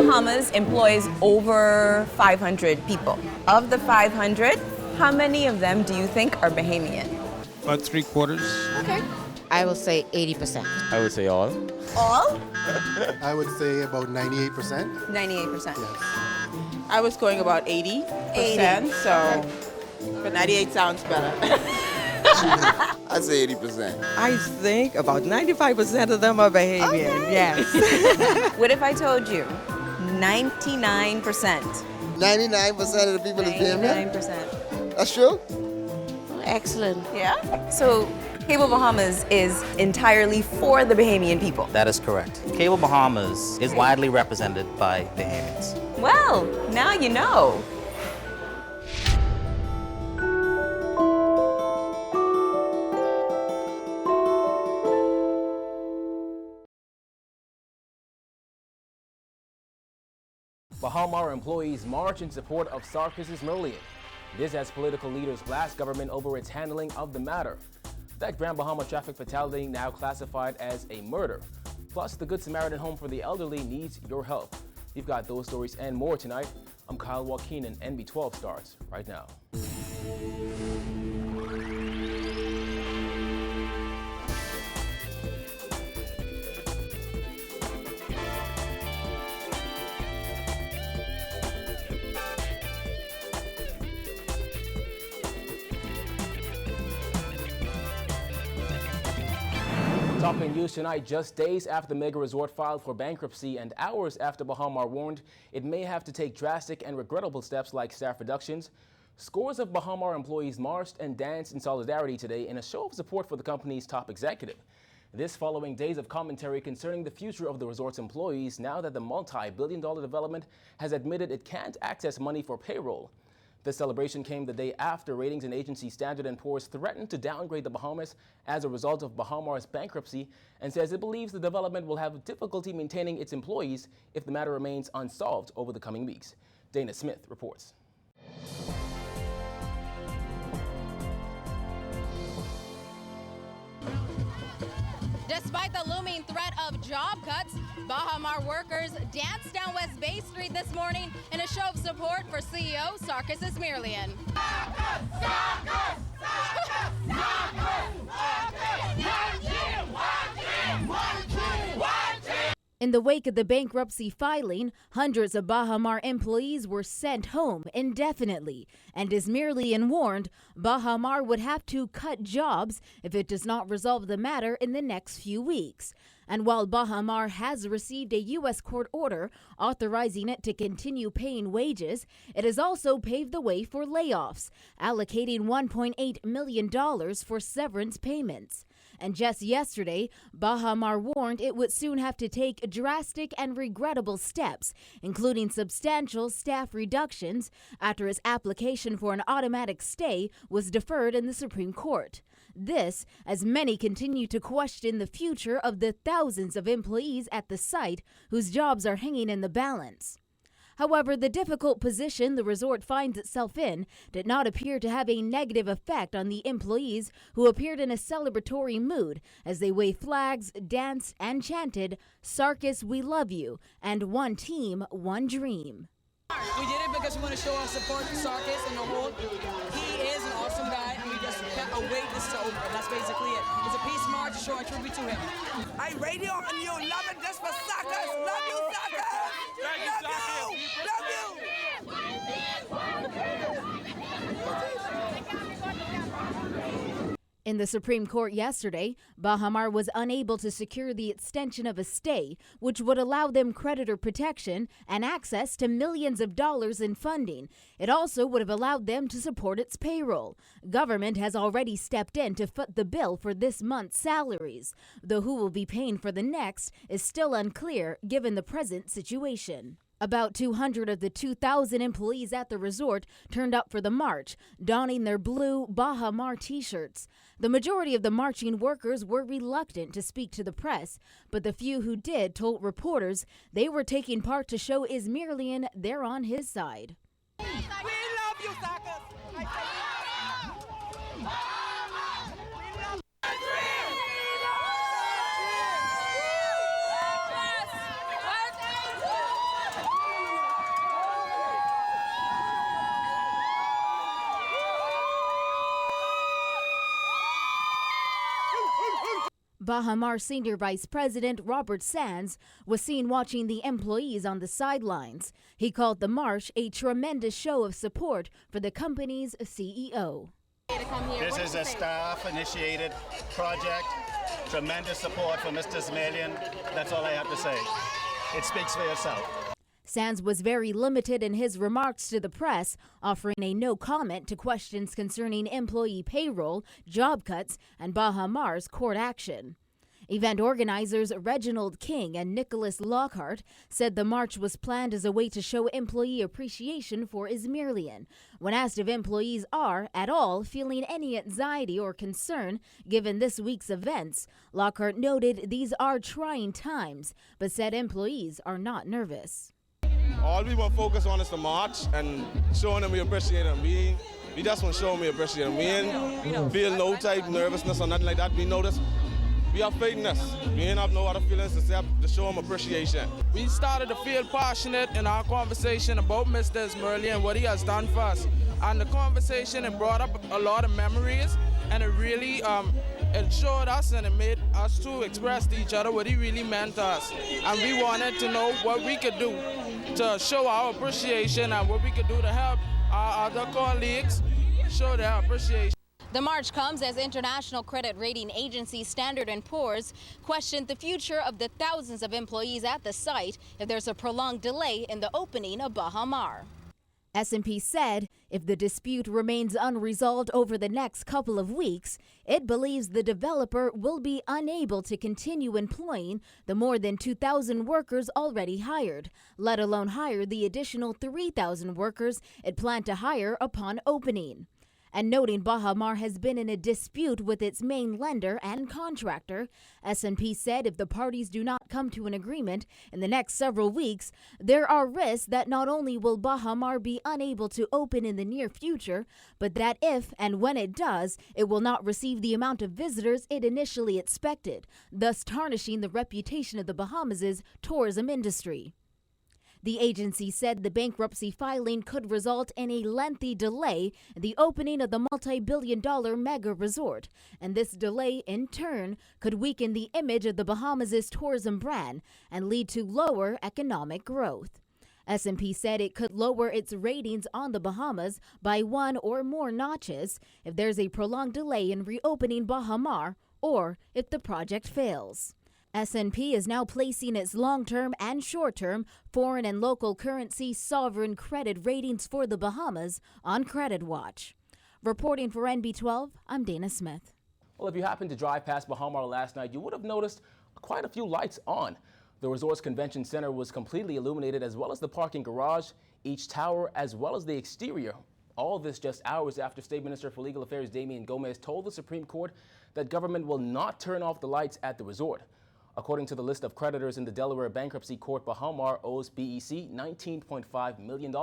Bahamas employs over 500 people. Of the 500, how many of them do you think are Bahamian? About 3/4. Okay. I will say 80%. I would say all. All? I would say about 98%. 98%. Yes. I was going about 80%, so but 98 sounds better. I'd say 80%. I think about 95% of them are Bahamian, yes. What if I told you 99%? 99% of the people is Bahamian? 99%. That's true? Excellent. Yeah? So Cable Bahamas is entirely for the Bahamian people. That is correct. Cable Bahamas is widely represented by Bahamians. Well, now you know. Bahamar employees march in support of Sarkis Izmirlian. This as political leaders blast government over its handling of the matter. That Grand Bahama traffic fatality now classified as a murder. Plus, the Good Samaritan Home for the Elderly needs your help. You've got those stories and more tonight. I'm Kyle Joaquin, and NB12 starts right now. Talking news tonight, just days after the mega resort filed for bankruptcy and hours after Bahamar warned it may have to take drastic and regrettable steps like staff reductions, scores of Bahamar employees marched and danced in solidarity today in a show of support for the company's top executive. This following days of commentary concerning the future of the resort's employees now that the multi-billion-dollar development has admitted it can't access money for payroll. The celebration came the day after ratings and agency Standard & Poor's threatened to downgrade the Bahamas as a result of Bahamar's bankruptcy and says it believes the development will have difficulty maintaining its employees if the matter remains unsolved over the coming weeks. Dana Smith reports. Despite the looming threat of job cuts, Bahamar workers danced down West Bay Street this morning in a show of support for CEO Sarkis Izmirlian. In the wake of the bankruptcy filing, hundreds of Bahamar employees were sent home indefinitely, and Izmirlian warned Bahamar would have to cut jobs if it does not resolve the matter in the next few weeks. And while Bahamar has received a U.S. court order authorizing it to continue paying wages, it has also paved the way for layoffs, allocating $1.8 million for severance payments. And just yesterday, Bahamar warned it would soon have to take drastic and regrettable steps, including substantial staff reductions, after its application for an automatic stay was deferred in the Supreme Court. This, as many continue to question the future of the thousands of employees at the site whose jobs are hanging in the balance. However, the difficult position the resort finds itself in did not appear to have a negative effect on the employees, who appeared in a celebratory mood as they waved flags, danced, and chanted, "Sarkis, we love you," and "One team, one dream." We did it because we want to show our support to Sarkis and the whole. He is an awesome guy, and we just can't await this to open. That's basically it. It's a peace march to show our tribute to him. I radio and you love it just for Sarkis. Love you, Sarkis. Thank you, Sarkis. Love you. In the Supreme Court yesterday, Bahamar was unable to secure the extension of a stay, which would allow them creditor protection and access to millions of dollars in funding. It also would have allowed them to support its payroll. Government has already stepped in to foot the bill for this month's salaries, though who will be paying for the next is still unclear given the present situation. About 200 of the 2,000 employees at the resort turned up for the march, donning their blue Bahamar t-shirts. The majority of the marching workers were reluctant to speak to the press, but the few who did told reporters they were taking part to show Izmirlian they're on his side. We love you, Sarkis. Baha Mar Senior Vice President Robert Sands was seen watching the employees on the sidelines. He called the march a tremendous show of support for the company's CEO. This is a staff-initiated project. Tremendous support for Mr. Izmirlian. That's all I have to say. It speaks for itself. Sands was very limited in his remarks to the press, offering a no comment to questions concerning employee payroll, job cuts, and Baha Mar's court action. Event organizers Reginald King and Nicholas Lockhart said the march was planned as a way to show employee appreciation for Izmirlian. When asked if employees are, at all, feeling any anxiety or concern given this week's events, Lockhart noted these are trying times, but said employees are not nervous. All we want to focus on is the march and showing them we appreciate them. We just want to show them we appreciate them. We ain't feel no type of nervousness or nothing like that. We know this. We have faith in this. We ain't have no other feelings except to show them appreciation. We started to feel passionate in our conversation about Mr. Izmirlian and what he has done for us. And the conversation, it brought up a lot of memories, and it really it showed us and it made us to express to each other what he really meant to us. And we wanted to know what we could do to show our appreciation and what we could do to help our other colleagues show their appreciation. The march comes as international credit rating agency Standard & Poor's questioned the future of the thousands of employees at the site if there's a prolonged delay in the opening of Baha Mar. S&P said if the dispute remains unresolved over the next couple of weeks, it believes the developer will be unable to continue employing the more than 2,000 workers already hired, let alone hire the additional 3,000 workers it planned to hire upon opening. And noting Baha Mar has been in a dispute with its main lender and contractor, S&P said if the parties do not come to an agreement in the next several weeks, there are risks that not only will Baha Mar be unable to open in the near future, but that if and when it does, it will not receive the amount of visitors it initially expected, thus tarnishing the reputation of the Bahamas' tourism industry. The agency said the bankruptcy filing could result in a lengthy delay in the opening of the multi-billion-dollar mega resort, and this delay, in turn, could weaken the image of the Bahamas' tourism brand and lead to lower economic growth. S&P said it could lower its ratings on the Bahamas by one or more notches if there's a prolonged delay in reopening Baha Mar or if the project fails. S&P is now placing its long-term and short-term foreign and local currency sovereign credit ratings for the Bahamas on Credit Watch. Reporting for NB12, I'm Dana Smith. Well, if you happened to drive past Baha Mar last night, you would have noticed quite a few lights on. The resort's convention center was completely illuminated, as well as the parking garage, each tower, as well as the exterior. All this just hours after State Minister for Legal Affairs Damian Gomez told the Supreme Court that government will not turn off the lights at the resort. According to the list of creditors in the Delaware Bankruptcy Court, Baha Mar owes BEC $19.5 million.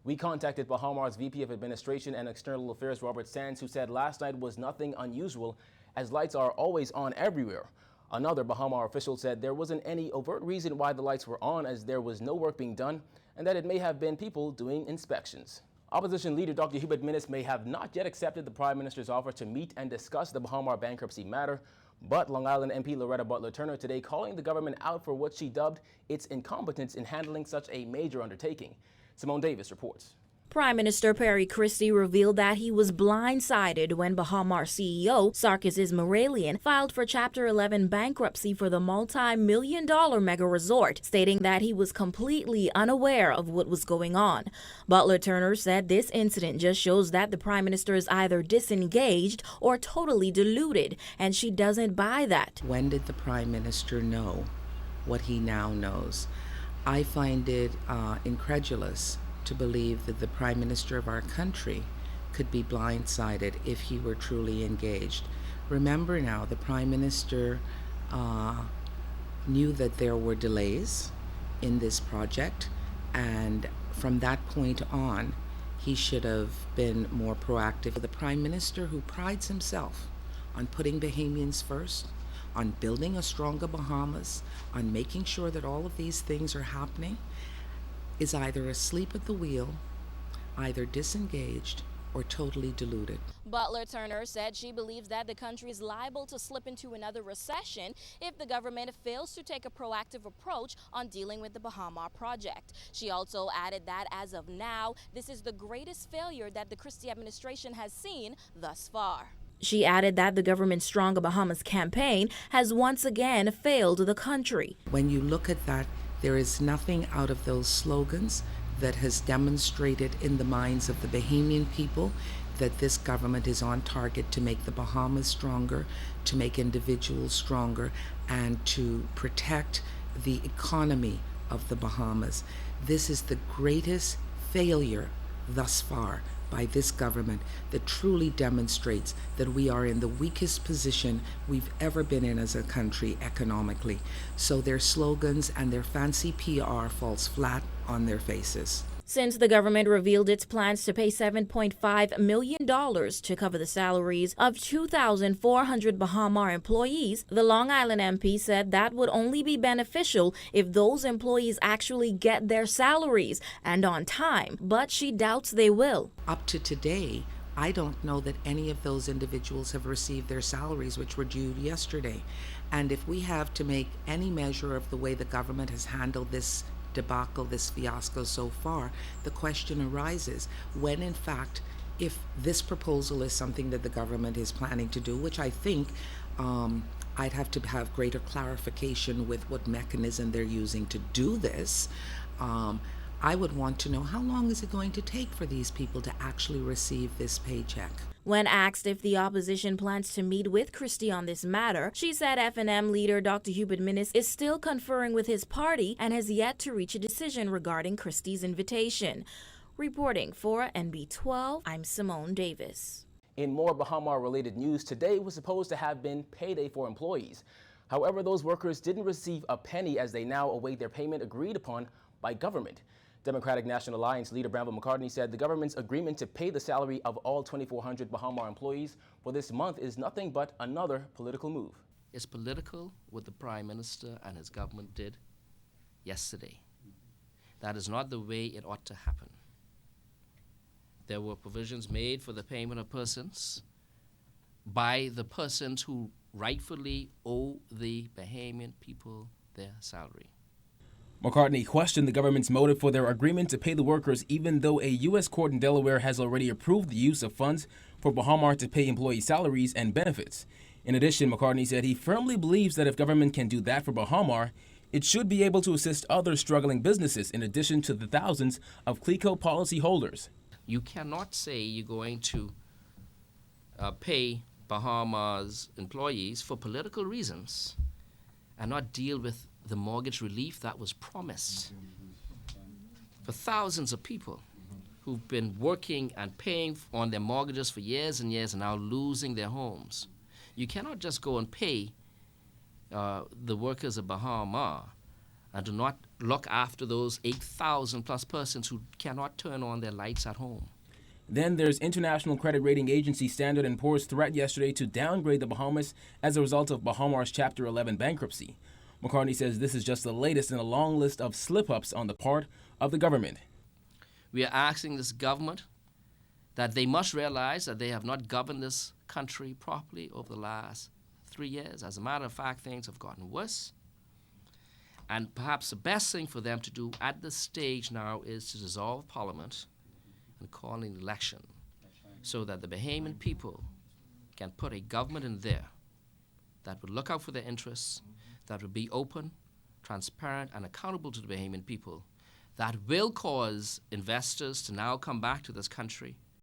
We contacted Baha Mar's VP of Administration and External Affairs, Robert Sands, who said last night was nothing unusual, as lights are always on everywhere. Another Baha Mar official said there wasn't any overt reason why the lights were on, as there was no work being done, and that it may have been people doing inspections. Opposition leader Dr. Hubert Minnis may have not yet accepted the Prime Minister's offer to meet and discuss the Baha Mar bankruptcy matter, but Long Island MP Loretta Butler Turner today calling the government out for what she dubbed its incompetence in handling such a major undertaking. Simone Davis reports. Prime Minister Perry Christie revealed that he was blindsided when Baha Mar CEO Sarkis Izmirlian filed for Chapter 11 bankruptcy for the multi-million-dollar mega resort, stating that he was completely unaware of what was going on. Butler Turner said this incident just shows that the Prime Minister is either disengaged or totally deluded, and she doesn't buy that. When did the Prime Minister know what he now knows? I find it incredulous to believe that the Prime Minister of our country could be blindsided if he were truly engaged. Remember now, the Prime Minister knew that there were delays in this project, and from that point on, he should have been more proactive. The Prime Minister, who prides himself on putting Bahamians first, on building a stronger Bahamas, on making sure that all of these things are happening, is either asleep at the wheel, either disengaged, or totally deluded. Butler Turner said she believes that the country is liable to slip into another recession if the government fails to take a proactive approach on dealing with the Baha Mar project. She also added that as of now, this is the greatest failure that the Christie administration has seen thus far. She added that the government's Stronger Bahamas campaign has once again failed the country. When you look at that, there is nothing out of those slogans that has demonstrated in the minds of the Bahamian people that this government is on target to make the Bahamas stronger, to make individuals stronger, and to protect the economy of the Bahamas. This is the greatest failure thus far by this government that truly demonstrates that we are in the weakest position we've ever been in as a country economically. So their slogans and their fancy PR falls flat on their faces. Since the government revealed its plans to pay $7.5 million to cover the salaries of 2,400 Baha Mar employees, the Long Island MP said that would only be beneficial if those employees actually get their salaries and on time, but she doubts they will. Up to today, I don't know that any of those individuals have received their salaries, which were due yesterday. And if we have to make any measure of the way the government has handled this debacle, this fiasco so far, the question arises when, in fact, if this proposal is something that the government is planning to do, which I think I'd have to have greater clarification with what mechanism they're using to do this. I would want to know how long is it going to take for these people to actually receive this paycheck. When asked if the opposition plans to meet with Christie on this matter, she said F&M leader Dr. Hubert Minnis is still conferring with his party and has yet to reach a decision regarding Christie's invitation. Reporting for NB12, I'm Simone Davis. In more Baha Mar-related news, today was supposed to have been payday for employees. However, those workers didn't receive a penny as they now await their payment agreed upon by government. Democratic National Alliance leader Bramble McCartney said the government's agreement to pay the salary of all 2,400 Baha Mar employees for this month is nothing but another political move. It's political what the Prime Minister and his government did yesterday. That is not the way it ought to happen. There were provisions made for the payment of persons by the persons who rightfully owe the Bahamian people their salary. McCartney questioned the government's motive for their agreement to pay the workers, even though a U.S. court in Delaware has already approved the use of funds for Baha Mar to pay employee salaries and benefits. In addition, McCartney said he firmly believes that if government can do that for Baha Mar, it should be able to assist other struggling businesses in addition to the thousands of CLECO policy holders. You cannot say you're going to pay Baha Mar's employees for political reasons and not deal with the mortgage relief that was promised for thousands of people who've been working and paying on their mortgages for years and years and now losing their homes. You cannot just go and pay the workers of Baha Mar and do not look after those 8,000 plus persons who cannot turn on their lights at home. Then there's international credit rating agency Standard & Poor's threat yesterday to downgrade the Bahamas as a result of Baha Mar's Chapter 11 bankruptcy. McCartney says this is just the latest in a long list of slip-ups on the part of the government. We are asking this government that they must realize that they have not governed this country properly over the last 3 years. As a matter of fact, things have gotten worse. And perhaps the best thing for them to do at this stage now is to dissolve Parliament and call an election so that the Bahamian people can put a government in there that would look out for their interests, that would be open, transparent, and accountable to the Bahamian people, that will cause investors to now come back to this country